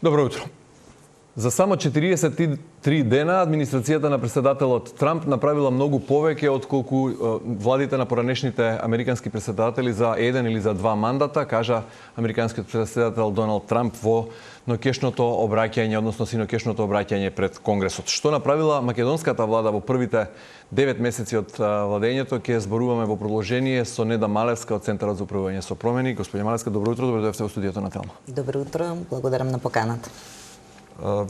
Добро утро. За само 43 дена администрацијата на претседателот Трамп направила многу повеќе отколку владите на поранешните американски претседатели за еден или за два мандата, кажа американскиот претседател Доналд Трамп во ноќешното обраќање, односно синоќешното обраќање пред Конгресот. Што направила македонската влада во првите 9 месеци од владењето, ќе зборуваме во продолжение со Неда Малевска од Центарот за управување со промени. Господине Малевска, добро утро, добро дојдовте во студиото на Телма. Добро утро, благодарам на поканата.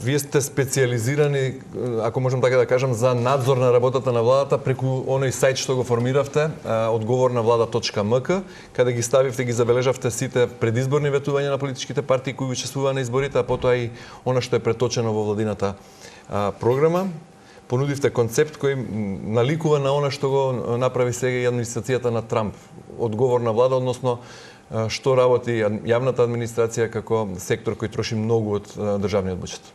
Вие сте специализирани, ако можам така да кажам, за надзор на работата на владата преку оној сајт што го формиравте, одговорнавлада.мк, каде ги ставивте, ги забележавте сите предизборни ветувања на политичките партии кои учествуваа на изборите, а потоа и она што е преточено во владината програма. Понудивте концепт кој наликува на она што го направи сега и администрацијата на Трамп. Одговорна влада, односно што работи јавната администрација како сектор кој троши многу од државниот буџет.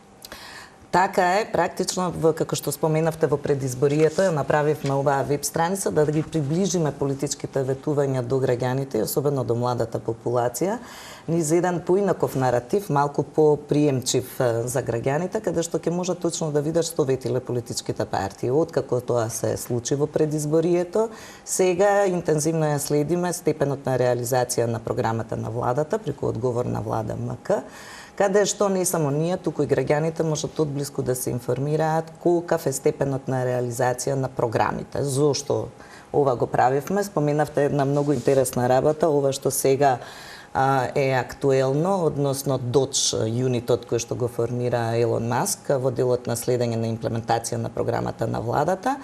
Така е, практично, како што споменавте во предизборието, ја направивме оваа веб страница да ги приближиме политичките ветувања до граѓаните, особено до младата популација, низ еден поинаков наратив, малку поприемчив за граѓаните, каде што ќе може точно да видат што ветиле политичките партии. Откако тоа се случи во предизборието, сега интензивно ја следиме степенот на реализација на програмата на владата преку одговорна влада МК, каде што не само ние, туку и граѓаните можат одблиску да се информираат колкав е степенот на реализација на програмите. Зошто ова го правивме? Споменавте една многу интересна работа, ова што сега е актуелно, односно Dodge юнитот кој што го формира Елон Маск во делот на следење на имплементација на програмата на владата.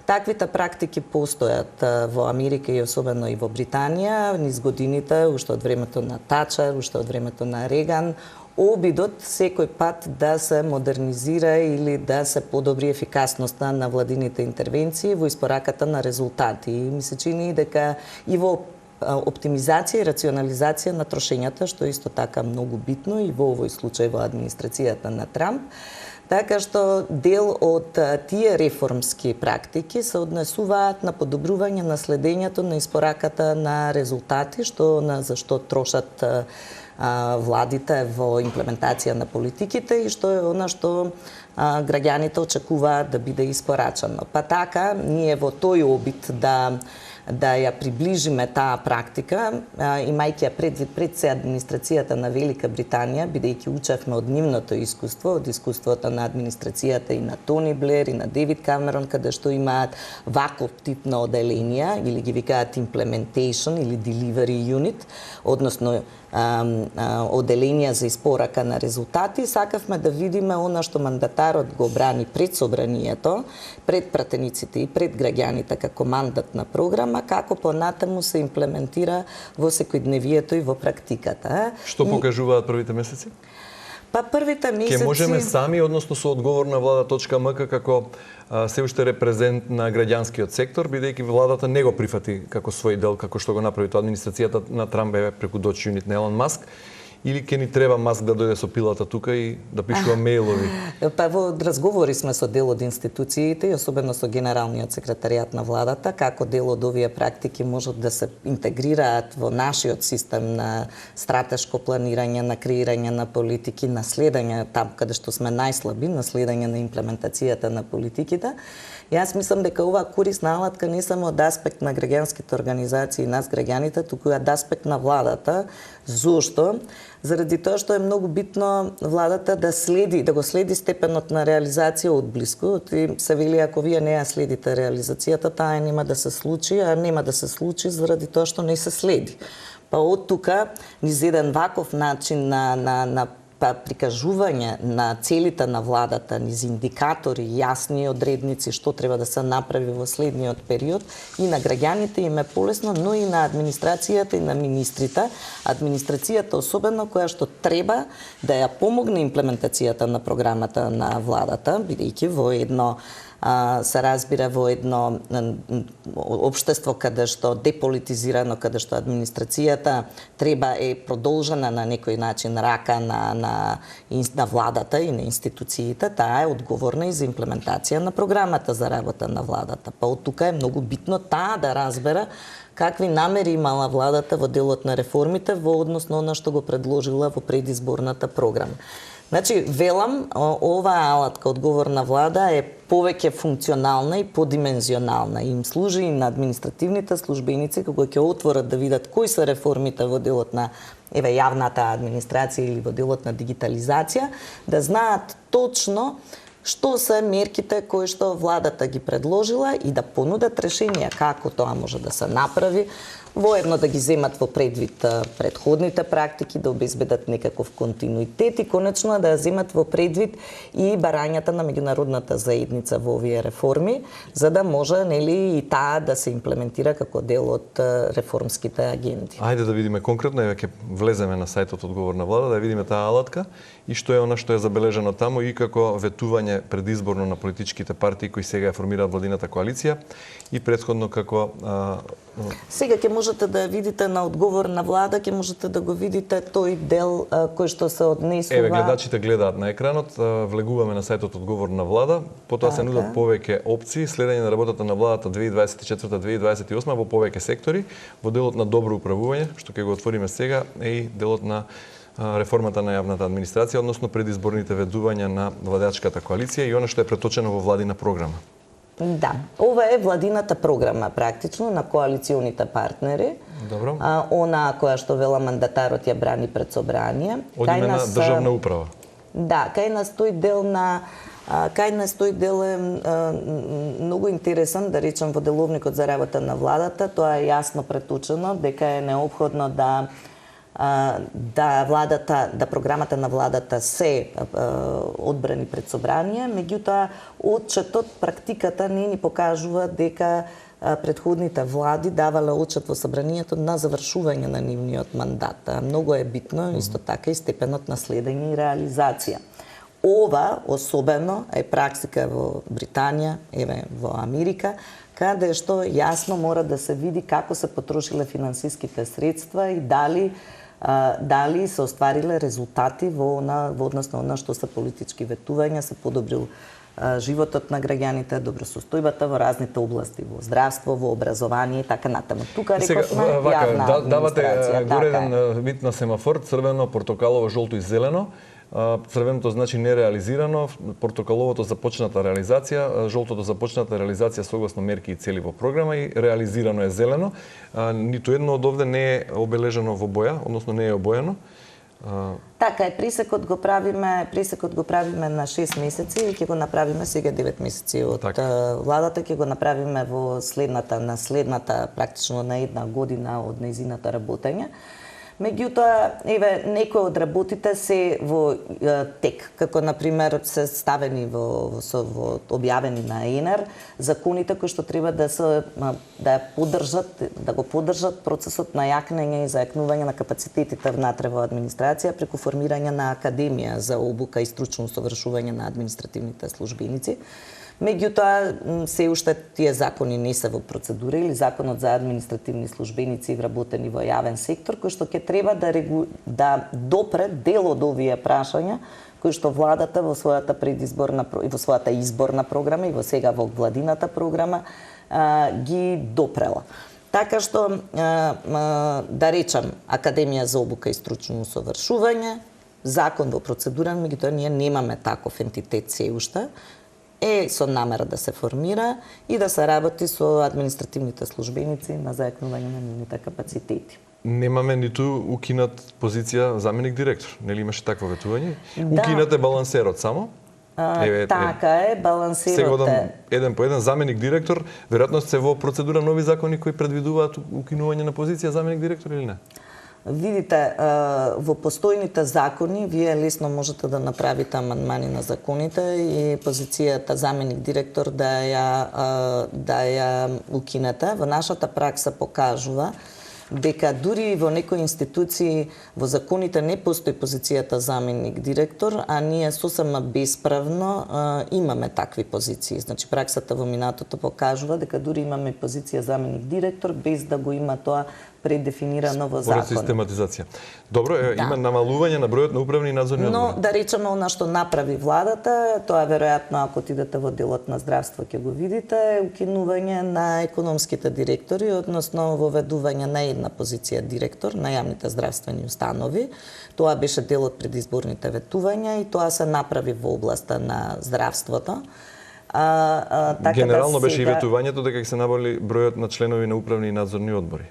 Таквите практики постојат во Америка и особено и во Британија низ годините, уште од времето на Тачер, уште од времето на Реган, обидот секој пат да се модернизира или да се подобри ефикасноста на владините интервенции во испораката на резултати. И ми се чини дека и во оптимизација и рационализација на трошењата, што е исто така многу битно и во овој случај во администрацијата на Трамп. Така што дел од тие реформски практики се однесуваат на подобрување на следењето на испораката на резултати, за што трошат владите во имплементација на политиките и што е она што граѓаните очекуваат да биде испорачано. Па така, ние во тој обид да ја приближиме таа практика, имајќи ја пред се администрацијата на Велика Британија, бидејќи учевме од нивното искуство, од искуството на администрацијата и на Тони Блер и на Девид Камерон, каде што имаат ваков тип на оделенија, или ги викаат implementation или delivery unit, односно оделенија за испорака на резултати. Сакавме да видиме она што мандатарот го брани пред собранието, пред пратениците и пред граѓаните како мандат на програма, како понатаму се имплементира во секојдневието и во практиката. Што покажуваат првите месеци? Па првите месеци... Ке можеме сами, односно со одговорна влада.мк, како се уште репрезент на граѓанскиот сектор, бидејќи владата не го прифати како свој дел, како што го направи тоа администрацијата на Трамп преку Dodge юнит на Елон Маск, или ќе ни треба Маск да дојде со пилата тука и да пишува мејлови? Па во разговори сме со дел од институциите и особено со генералниот секретаријат на владата, како дел од овие практики можат да се интегрираат во нашиот систем на стратешко планирање, на креирање на политики, на следење там каде што сме најслаби, на следење на имплементацијата на политиките. Јас мислам дека оваа корисна алатка не само од аспект на граѓанските организации и нас граѓаните, туку и од аспект на владата. Зошто? Заради тоа што е многу битно владата да го следи степенот на реализација од блиску. И се вели, ако вие не ја следите реализацијата, таа нема да се случи, а нема да се случи заради тоа што не се следи. Па од тука, низ еден ваков начин на прикажување на целите на владата, низ индикатори, јасни одредници што треба да се направи во следниот период, и на граѓаните им е полесно, но и на администрацијата и на министрите. Администрацијата особено, која што треба да ја помогне имплементацијата на програмата на владата, бидејќи во едно се разбира во едно општество каде што деполитизирано, каде што администрацијата треба е продолжена на некој начин рака на владата и на институциите, таа е одговорна и за имплементација на програмата за работа на владата. Па од тука е многу битно таа да разбера какви намери имала владата во делот на реформите во однос на она што го предложила во предизборната програма. Значи, велам, оваа алатка одговорна влада е повеќе функционална и подимензионална. Им служи и на административните службеници кога ќе отворат да видат кои се реформите во делот на јавната администрација или во делот на дигитализација, да знаат точно што се мерките кои што владата ги предложила и да понудат решенија како тоа може да се направи, воедно да ги земат во предвид предходните практики, да обезбедат некаков континуитет и конечно да ја земат во предвид и барањата на меѓународната заедница во овие реформи, за да може нели и таа да се имплементира како дел од реформските агенди. Ајде да видиме конкретно, еве ќе влеземе на сајтот одговорна влада, да видиме таа алатка и што е она што е забележано таму и како ветување предизборно на политичките партии кои сега ја формираат владината коалиција и претходно како Сега ќе можете да ја видите на одговорна влада, ќе можете да го видите тој дел кој што се однесува. Еве гледачите гледаат на екранот, влегуваме на сајтот одговорна влада, потоа се нудат повеќе опции, следење на работата на владата 2024-2028 во повеќе сектори, во делот на добро управување, што ќе го отвориме сега, е и делот на реформата на јавната администрација, односно предизборните ведувања на владачката коалиција и она што е преточено во владина програма. Да, ова е владината програма практично на коалиционите партнери. Добро. Она која што вела мандатарот ја брани пред собрание. Одиме на државна управа. Да, кај нас тој дел е многу интересен, да речем во деловникот за работа на владата, тоа е јасно претучено дека е неопходно да програмата на владата се одбрани пред собрание, меѓутоа отчетот, практиката не ни покажува дека предходните влади давале отчет во собранието на завршување на нивниот мандат. Многу е битно исто така и степенот на следење и реализација. Ова особено е практика во Британија, еве во Америка, каде што јасно мора да се види како се потрошиле финансиските средства и дали се оствариле резултати во однос на она што се политички ветувања, се подобрил животот на граѓаните, добросостојбата во разните области, во здравство, во образование и така натаму. Тука рековме јавна администрација. Давате горе еден вид на семафор, црвено, портокалово, жолто и зелено. Црвеното значи нереализирано, портокаловото започната реализација, жолтото започната реализација согласно мерки и цели во програма и реализирано е зелено. Ниту едно од овде не е обележено во боја, односно не е обојано. Така е, пресекот го правиме на 6 месеци и ќе го направиме сега 9 месеци од владата, ќе го направиме во следната практично на една година од нејзината работење. Меѓутоа, еве, некои од работите се во тек, како например се ставени во објавени на ЕНР законите кои што треба да го поддржат процесот на јакнење и зајакнување на капацитетите внатре во администрација преку формирање на академија за обука и стручно усовршување на административните службеници. Меѓутоа, се уште тие закони не се во процедура или законот за административни службеници и вработени во јавен сектор, кој што ќе треба да допре дел од овие прашања кои што владата во својата изборна програма и во сега во владината програма ги допрела. Така што, да речам, Академија за обука и стручно усовршување, закон во процедура, меѓутоа ние немаме таков ентитет се уште, е со намера да се формира и да се работи со административните службеници на зајакнување на нивните капацитети. Немаме ниту укинат позиција заменик директор. Нели имаше такво ветување? Да. Укинат е балансерот само. Така е, балансерот е. Еден по еден заменик директор, веројатно се во процедура нови закони кои предвидуваат укинување на позиција заменик директор или не? Видите, во постојните закони вие лесно можете да направите амандмани на законите и позицијата заменик директор да ја укинете. Во нашата пракса покажува дека дури во некои институции во законите не постои позицијата заменик директор, а ние сосема бесправно имаме такви позиции. Значи праксата во минатото покажува дека дури имаме позиција заменик директор без да го има тоа предефинирано во закон. Според систематизација. Добро, има намалување на бројот на управни и надзорни одбори. Но да речеме она што направи владата, тоа веројатно ако отидете во делот на здравство ќе го видите, укинување на економските директори, односно воведување на една позиција директор на јавните здравствени установи. Тоа беше дел од предизборните ветувања и тоа се направи во областа на здравството. Така генерално беше и ветувањето дека ќе се набавли бројот на членови на управни и надзорни одбори.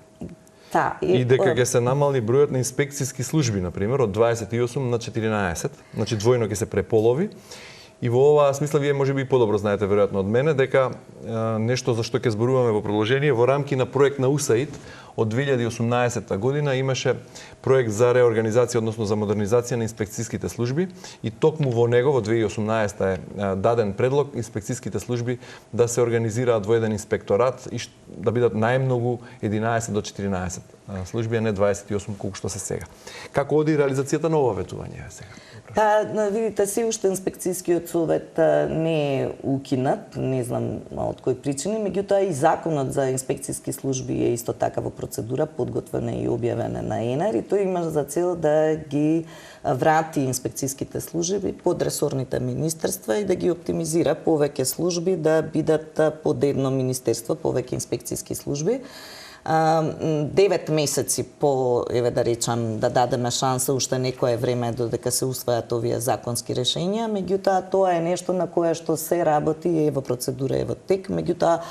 И дека ќе се намали бројот на инспекцијски служби, например, од 28 на 14, значи двојно ќе се преполови. И во оваа смисла вие можеби и подобро знаете веројатно од мене дека нешто за што ќе зборуваме во продолжение во рамки на проект на УСАИД од 2018 година имаше проект за реорганизација, односно за модернизација на инспекцијските служби и токму во него во 2018 е даден предлог инспекцијските служби да се организираат во еден инспекторат и да бидат најмногу 11 до 14 служби, а не 28 колку што се сега. Како оди реализацијата на ова ветување сега? Видите, се уште инспекцијскиот совет не е укинат, не знам од кои причини, меѓутоа и законот за инспекцијски служби е исто така во процедура, подготвена и објавена на ЕНАР и тој има за цел да ги врати инспекцијските служби под ресорните министерства и да ги оптимизира повеќе служби да бидат под едно министерство, повеќе инспекцијски служби. 9 месеци по, да речам, да дадеме шанса, уште некое време додека се усвојат овие законски решенија, меѓутоа тоа е нешто на кое што се работи и е во процедура, е во тек, меѓутоа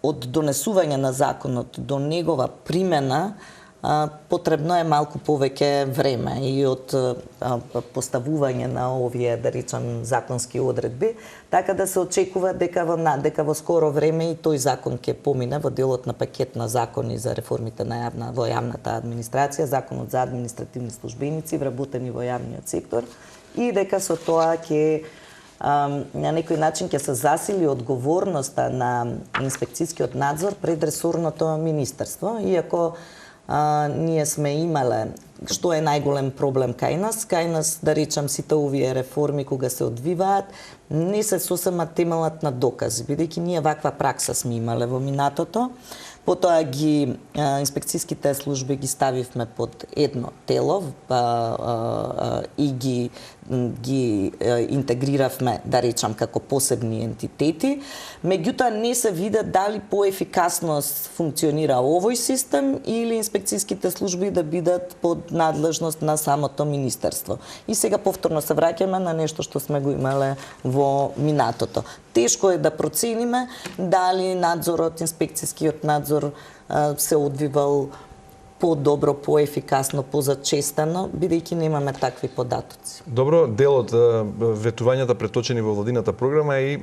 од донесување на законот до негова примена потребно е малку повеќе време и од поставување на овие, да речам, законски одредби, така да се очекува дека во скоро време и тој закон ќе помине во делот на пакет на закони за реформите во јавната администрација, законот за административни службеници вработени во јавниот сектор и дека со тоа ќе на некој начин ќе се засили одговорноста на инспекцијскиот надзор пред ресорното министерство, иако ние сме имале, што е најголем проблем кај нас, да речам, сите овие реформи кога се одвиваат, не се сосема темелат на докази, бидејќи ние ваква пракса сме имале во минатото. Потоа ги инспекцијските служби ги ставивме под едно тело и ги интегриравме, да речам, како посебни ентитети. Меѓутоа не се види дали поефикасно функционира овој систем или инспекцијските служби да бидат под надлежност на самото министерство. И сега повторно се враќаме на нешто што сме го имале во минатото. Тешко е да процениме дали надзорот, инспекцијскиот надзор се одвивал по-добро, по-ефикасно, позачестено, бидејќи немаме такви податоци. Добро, дел од ветувањата преточени во владината програма и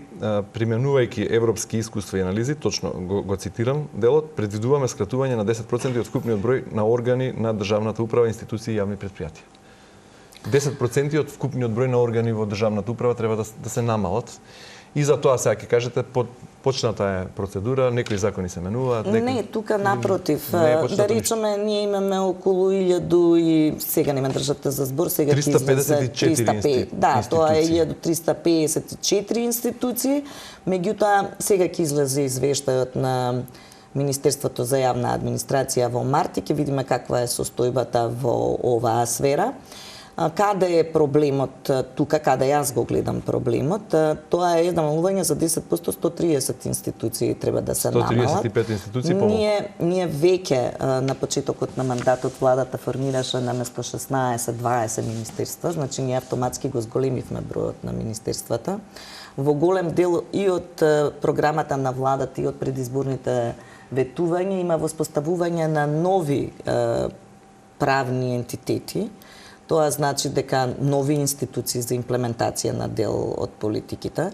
применувајќи европски искуства и анализи, точно го цитирам делот, предвидуваме скратување на 10% од вкупниот број на органи на државната управа, институции и јавни претпријатија. 10% од вкупниот број на органи во државната управа треба да се намалат. И за тоа сега ќе кажете, почната е процедура, некои закони се менуваат, Не, тука напротив, да речеме, ние имаме околу 1000 и сега не ме држате за збор, сега ќе излезе 354 Да, тоа е 1354 институции, меѓутоа сега ќе излезе извештајот на Министерството за јавна администрација во март и ќе видиме каква е состојбата во оваа сфера. Каде е проблемот тука, каде јас го гледам проблемот, тоа е намалување за 10%, 130 институции треба да се намалат. 135 институции помалку. Ние веќе на почетокот на мандатот владата формираше наместо 16-20 министерства, значи ние автоматски го зголемивме бројот на министерствата. Во голем дел и од програмата на владата и од предизборните ветувања има воспоставување на нови правни ентитети. Тоа значи дека нови институции за имплементација на дел од политиките,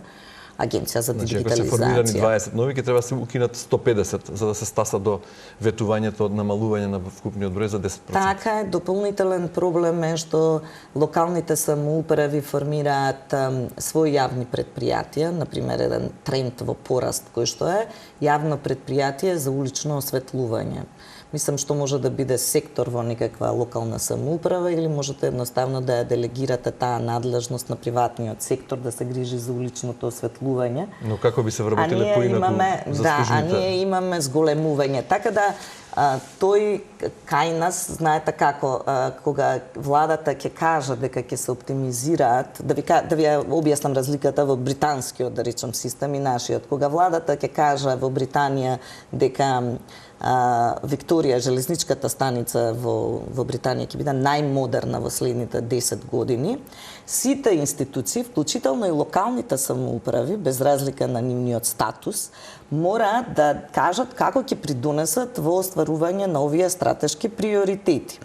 Агенција за дигитализација. Ако се формирани 20 нови, ќе треба да се укинат 150 за да се стаса до ветувањето од намалување на вкупниот број за 10%. Така е, дополнителен проблем е што локалните самоуправи формираат своји јавни предпријатија, например еден тренд во пораст кој што е јавно предпријатие за улично осветлување. Мислам што може да биде сектор во некаква локална самоуправа или можете едноставно да ја делегирате таа надлежност на приватниот сектор да се грижи за уличното осветлување. Но како би се вработиле поинаку заслужените? А ние имаме зголемување. Така да Тој кај нас, знаете како, кога владата ќе каже дека ќе се оптимизираат, да ви ја објаснам разликата во британскиот, да речем, систем и нашиот. Кога владата ќе каже во Британија дека Викторија, железничката станица во Британија ќе биде најмодерна во следните 10 години, сите институции, вклучително и локалните самоуправи, без разлика на нивниот статус, мора да кажат како ќе придонесат во остварување на овие стратешки приоритети.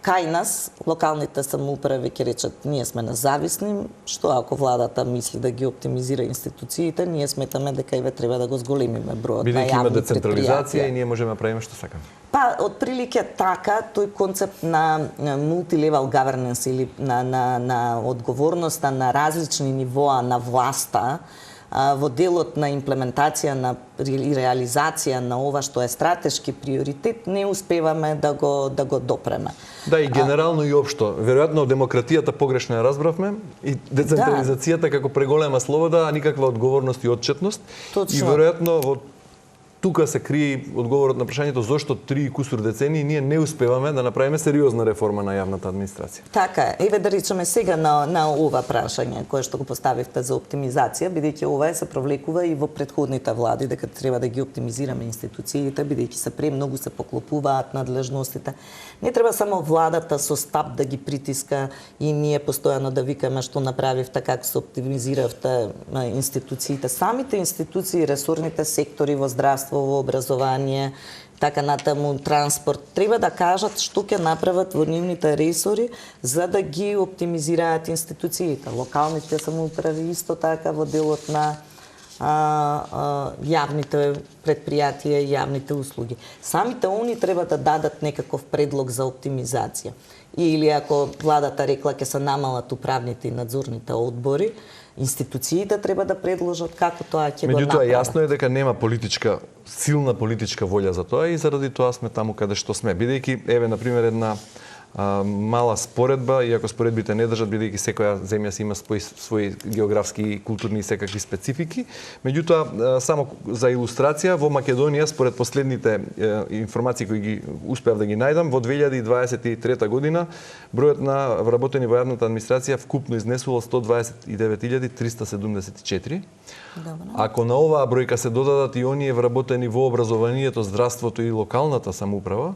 Кај нас, локалните самоуправи ќе речат, ние сме независни, што ако владата мисли да ги оптимизира институциите, ние сметаме дека и треба да го зголемиме бројот на Бидејќи има јавни децентрализација и ние можеме да правиме што сакаме. Па, отприлике така, тој концепт на multi-level governance или на одговорноста на различни нивоа на власта, во делот на имплементација на и реализација на ова што е стратешки приоритет, не успеваме да го допреме. Да, и генерално и општо. Веројатно демократијата погрешно ја разбравме и децентрализацијата како преголема слобода, а никаква одговорност и отчетност. Точно. И веројатно во тука се крие одговорот на прашањето зошто 3 и кусур децении ние не успеваме да направиме сериозна реформа на јавната администрација. Така е. Еве да речеме сега на ова прашање кое што го поставивте за оптимизација, бидејќи ова се провлекува и во претходните влади дека треба да ги оптимизираме институциите, бидејќи се премногу се поклопуваат надлежностите. Не треба само владата со стап да ги притиска и ние постојано да викаме што направивте, како се оптимизиравте институциите. Самите институции, ресорните сектори во здравство, во образование, така натаму транспорт, треба да кажат што ќе направат во нивните ресори за да ги оптимизираат институциите. Локалните самоуправи исто така во делот на јавните предпријатија и јавните услуги. Самите они треба да дадат некаков предлог за оптимизација. Или ако владата рекла ќе се намалат управните и надзорните одбори, институциите треба да предложат како тоа ќе го направат. Меѓутоа јасно е дека нема силна политичка волја за тоа и заради тоа сме таму каде што сме. Бидејќи еве на пример една мала споредба, иако споредбите не држат, бидејќи секоја земја си има своји географски, културни и секакви специфики. Меѓутоа, само за илустрација, во Македонија, според последните информации кои ги успеав да ги најдам, во 2023 година бројот на вработени во јавната администрација вкупно изнесувал 129.374. Ако на оваа бројка се додадат и оние вработени во образованието, здравството и локалната самоуправа,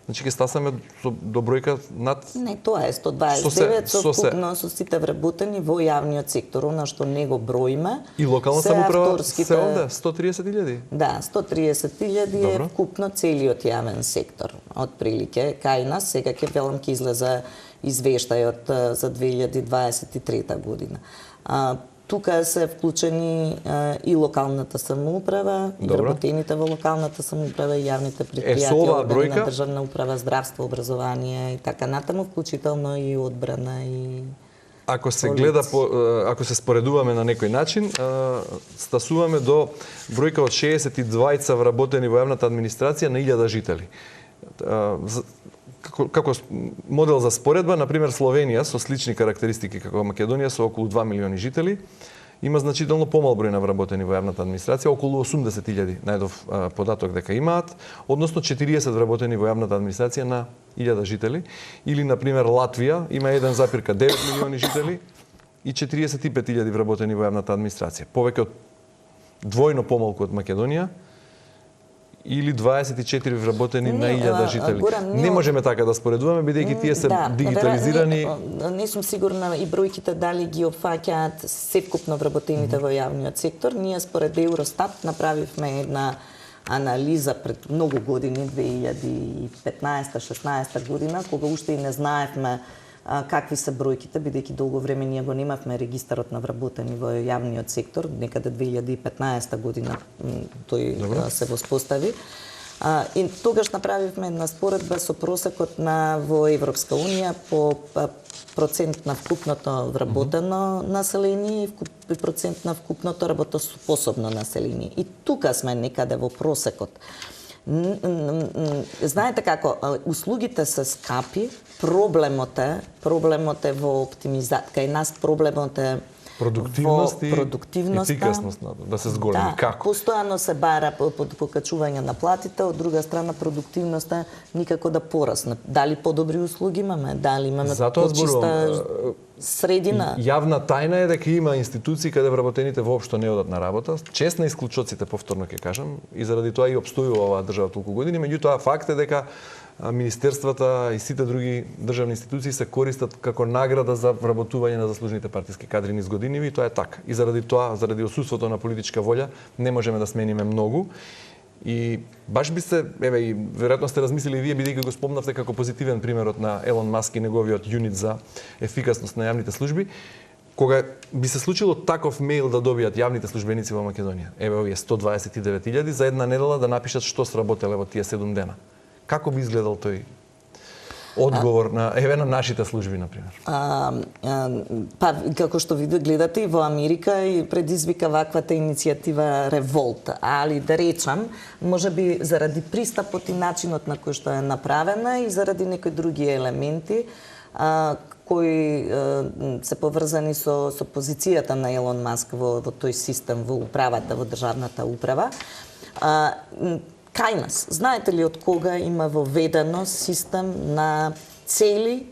значи ќе стасаме до бројка над... Не, тоа е 129 совкупно со сите вработени во јавниот сектор, она што не го броиме. И локална самоуправа се онде 130.000? Да, 130.000 е вкупно целиот јавен сектор. Од прилике, кај нас, сега ќе велам ќе излезе извештајот за 2023 година. Тука се вклучени и локалната самоуправа, и вработените во локалната самоуправа и јавните предпријатија, органи на државна управа, здравство, образование и така натаму, вклучително и одбрана и ако се гледа ако се споредуваме на некој начин, стасуваме до бројка од 62 вработени во јавната администрација на 1000 жители. Како модел за споредба, например Словенија со слични карактеристики како Македонија со околу 2 милиони жители, има значително помал број на вработени во јавната администрација, околу 80.000 најдов податок дека имаат, односно 40 вработени во јавната администрација на 1000 жители, или например Латвија има 1,9 милиони жители и 45.000 вработени во јавната администрација, повеќе од двојно помалку од Македонија, или 24 вработени на 1000 жители. Не можеме така да споредуваме, бидејќи тие се дигитализирани. Не сум сигурна и бројките дали ги опфаќаат севкупно вработените во јавниот сектор. Ние според Евростат направивме една анализа пред многу години, 2015-16 година, кога уште и не знаевме какви се бројките, бидејќи долго време ние го немавме регистарот на вработени во јавниот сектор, некаде 2015 година тој се воспостави. И тогаш направивме една споредба со просекот во Европска Унија по процент на вкупното вработено население и процент на вкупното работоспособно население. И тука сме некаде во просекот. Знаете како, услугите се скапи, проблемот е во оптимизација. Кај нас проблемот е Продуктивност и продуктивноста, ефикасност да се зголеми. Како? Постојано се бара покачување на платите, од друга страна продуктивноста никако да порасне. Дали подобри услуги имаме, дали имаме почиста средина. Јавна тајна е дека има институции каде вработените воопшто не одат на работа. Чест на исклучоците, повторно ќе кажам, и заради тоа и обстојува оваа држава толку години, меѓутоа факт е дека министерствата и сите други државни институции се користат како награда за вработување на заслужените партиски кадри низ годиниви и тоа е така. И заради тоа, заради отсуството на политичка волја, не можеме да смениме многу. И баш би се, еве и веројатно сте размислили и вие бидејќи го спомнавте како позитивен примерот на Елон Маск и неговиот юнит за ефикасност на јавните служби, кога би се случило таков мејл да добијат јавните службеници во Македонија. Еве овие 129.000 за една недела да напишат што сработеле во тие 7 дена. Како би изгледал тој одговор на нашите служби, например? Па, како што ви гледате, и во Америка и предизвика ваквата иницијатива револт. Али да речам, може би заради пристапот и начинот на кој што е направена и заради некои други елементи, кои се поврзани со позицијата на Елон Маск во тој систем, во управата, во државната управа. Кај нас, знаете ли од кога има воведено систем на цели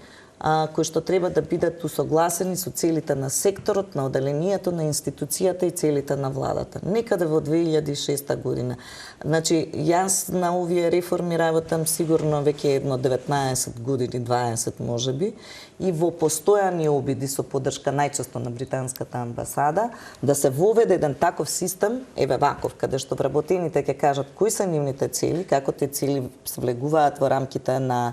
кои што треба да бидат усогласени со целите на секторот, на оделението, на институцијата и целите на владата. Некаде во 2006 година. Значи, јас на овие реформи работам сигурно веќе едно 19 години, 20 можеби, и во постојани обиди со поддршка најчесто на британската амбасада да се воведе еден таков систем, еве ваков, каде што вработените ќе кажат кои се нивните цели, како те цели се влегуваат во рамките на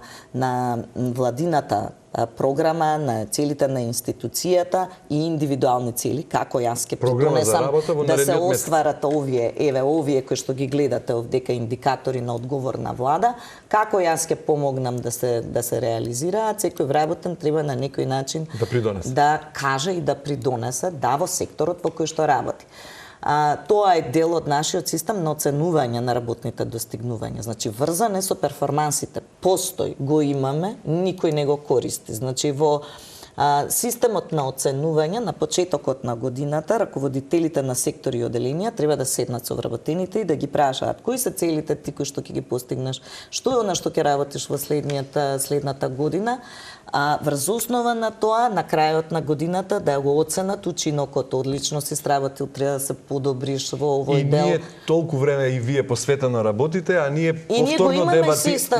владината програма, на целите на институцијата и индивидуални цели, како јас ќе придонесам да се остварат овие кои што ги гледате овдека индикатори на одговорна влада, како јас ќе помогнам да се реализираат, секој вработен треба на некој начин да каже и да придонесе во секторот во кој што работи. Тоа е дел од нашиот систем на оценување на работните достигнувања. Значи, врзане со перформансите. Постои, го имаме, никој не го користи. Значи, во системот на оценување на почетокот на годината, раководителите на сектори и оделенија треба да седнат со вработените и да ги прашаат кои се целите ти кои што ќе ги постигнеш, што е она што ќе работиш во следната година, врз основа на тоа, на крајот на годината да го оценат учинокот, одлично си сработил, треба да се подобриш во овој дел. И ние толку време и вие посветено работите, а ние повторно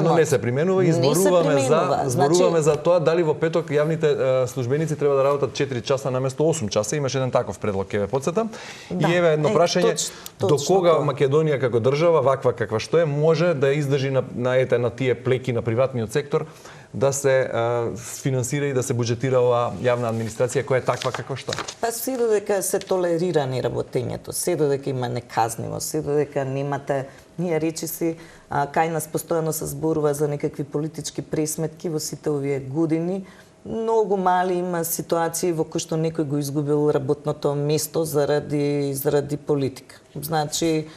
но не се применува и зборуваме за тоа дали во петок јавните службеници треба да работат 4 часа наместо 8 часа. Имаше еден таков предлог, ќе ве потсетам. И еве едно прашање, до кога Македонија како држава, ваква каква што е, може да издржи на тие плеки на приватниот сектор да се финансира и да се буџетира оваа јавна администрација која е таква како што? Па се додека се толерирани работењето, се додека има неказнивост, се додека немате, ние речиси, кај нас постојано се зборува за некакви политички пресметки во сите овие години. Многу мали има ситуации во кои што некој го изгубил работното место заради политика. Значи,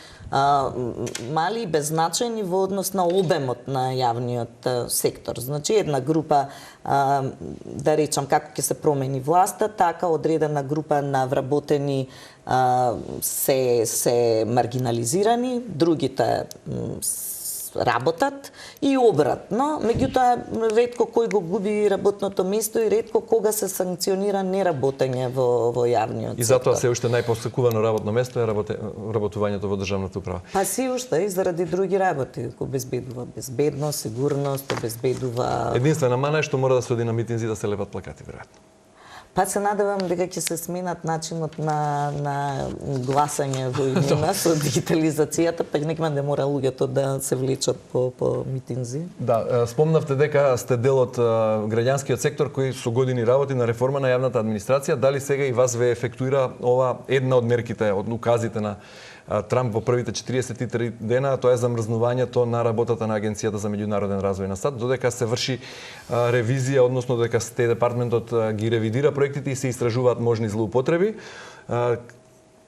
мали и беззначајни во однос на обемот на јавниот сектор. Значи, една група, да речам, како ќе се промени власта, така одредена група на вработени се маргинализирани, другите работат и обратно, меѓутоа ретко кој го губи работното место и ретко кога се санкционира неработење во јавниот сектор. И затоа се уште најпосекувано работно место е работувањето во државната управа. Па се уште и заради други работи, обезбедува безбедност, сигурност, обезбедува. Единствена мана е што мора да се оди на митинзи да се лепат плакати, веројатно. Па се надевам дека ќе се сменат начинот на гласање во имена со дигитализацијата, па некаде да мора луѓето да се влечат по митинзи. Да, спомнавте дека сте дел од граѓанскиот сектор кој со години работи на реформа на јавната администрација. Дали сега и вас ве ефектуира ова една од мерките, од указите на Трамп во првите 43 дена, тоа е замрзнувањето на работата на Агенцијата за меѓународен развој на САД, додека се врши ревизија, односно додека Стеј департментот ги ревидира проектите и се истражуваат можни злоупотреби.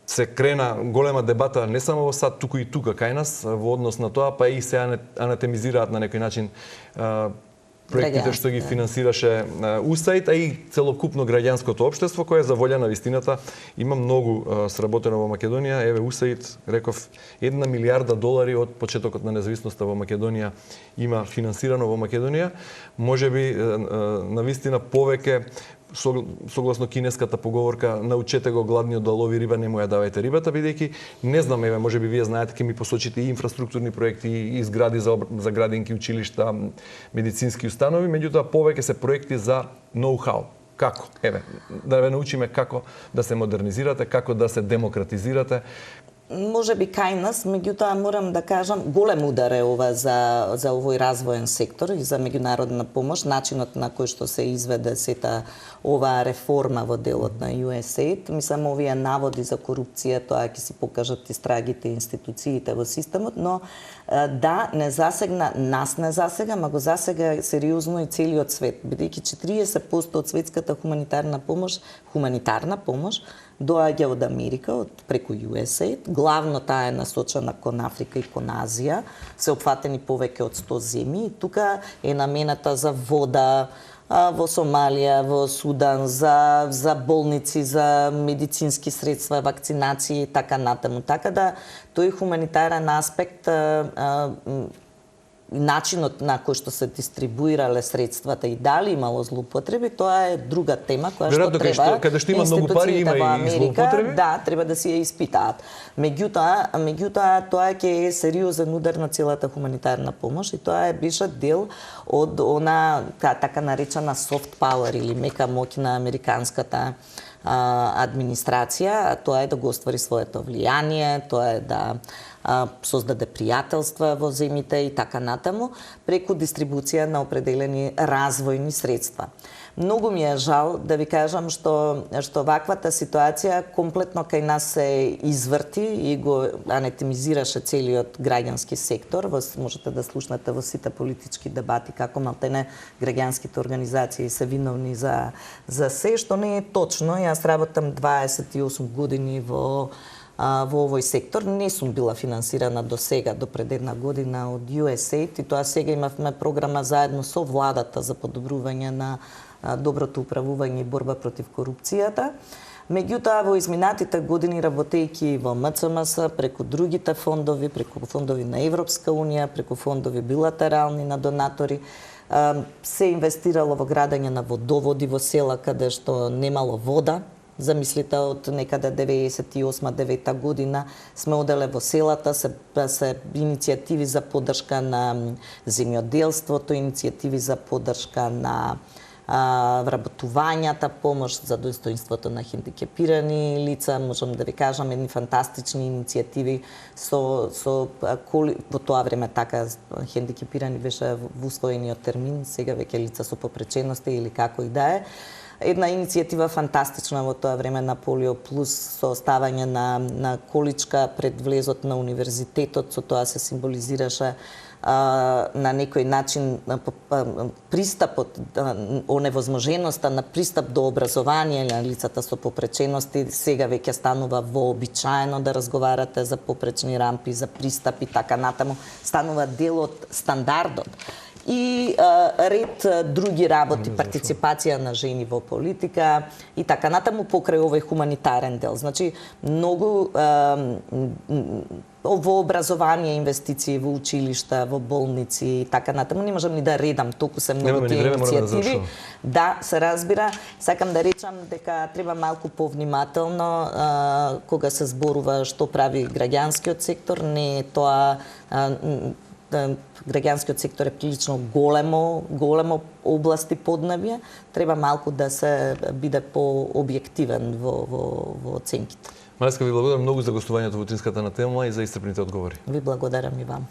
Се крена голема дебата не само во САД, туку и тука кај нас во однос на тоа, па и се анатемизираат на некој начин проектите што ги финансираше УСАИД, а и целокупно граѓанското општество кое за волја на вистината има многу сработено во Македонија. Еве УСАИД, реков, 1 милијарда долари од почетокот на независноста во Македонија има финансирано во Македонија. Можеби на вистина повеќе согласно кинеската поговорка, научете го гладниот да лови риба, не му ја давајте рибата, бидејќи не знам, еве, можеби вие знаете, ќе ми посочите и инфраструктурни проекти, и згради за градинки, училишта, медицински установи, меѓутоа повеќе се проекти за ноу-хау. Како? Еве, да ве научиме како да се модернизирате, како да се демократизирате. Може би кај нас, меѓутоа морам да кажам, голем удар е ова за овој развоен сектор и за меѓународна помош, начинот на кој што се изведе сета оваа реформа во делот на USAID. Мислам, овие наводи за корупција, тоа ќе си покажат истрагите институциите во системот, но да, не засегна, нас не засега, ма го засега сериозно и целиот свет, бидејќи 40% од светската хуманитарна помош доаѓа од Америка, преку USAID. Главно таа е насочена кон Африка и кон Азија. Се опфатени повеќе од 100 земји. И тука е намената за вода, во Сомалија, во Судан, за болници, за медицински средства, вакцинации и така натаму. Така да тој хуманитарен аспект, начинот на кој што се дистрибуирале средствата и дали имало злоупотреби, тоа е друга тема која што треба. Каде што има многу пари, има и злоупотреби. Да, треба да си ја испитаат. Меѓутоа тоа ќе е сериозен удар на целата хуманитарна помош и тоа беше дел од она така наречена soft power или мека моќ на американската администрација, тоа е да го оствари своето влијание, тоа е да создаде пријателства во земјите и така натаму, преку дистрибуција на определени развојни средства. Многу ми е жал да ви кажам што ваквата ситуација комплетно кај нас се изврти и го анетемизираше целиот граѓански сектор. Можете да слушнете во сите политички дебати како малтене граѓанските организации се виновни за се, што не е точно. Јас работам 28 години во овој сектор. Не сум била финансирана до сега, до пред една година од USAID и тоа сега имавме програма заедно со владата за подобрување на доброто управување и борба против корупцијата. Меѓутоа, во изминатите години, работејќи во МЦМС, преку другите фондови, преку фондови на Европска Унија, преку фондови билатерални на донатори, се инвестирало во градење на водоводи во села каде што немало вода. Замислите, од некаде 98-9 година сме оделе во селата, се иницијативи за поддршка на земјоделството, иницијативи за поддршка на вработувањата, помош за достоинството на хендикепирани лица, можам да ви кажам едни фантастични иницијативи во тоа време така хендикепирани беше во усвоениот термин, сега веќе лица со попречености или како и да е. Една иницијатива фантастична во тоа време на Полио Плюс со оставање на количка пред влезот на универзитетот, со тоа се символизираше на некој начин пристапот, оневозможеноста на пристап до образование на лицата со попречености. Сега веќе станува вообичаено да разговарате за попречни рампи, за пристап и така натаму. Станува дел од стандардот. И ред други работи, партиципација на жени во политика и така натаму покрај овој хуманитарен дел. Значи, многу во образование инвестиции, во училишта, во болници и така натаму. Не можам ни да редам, толку се многу тие иницијативи. Да, се разбира. Сакам да речам дека треба малку повнимателно кога се зборува што прави граѓанскиот сектор. Не е тоа граѓанскиот сектор е прилично големо области поднебје, треба малку да се биде по-објективен во оценките. Мариска, ви благодарам многу за гостувањето во Утринската на тема и за исцрпните одговори. Ви благодарам и вам.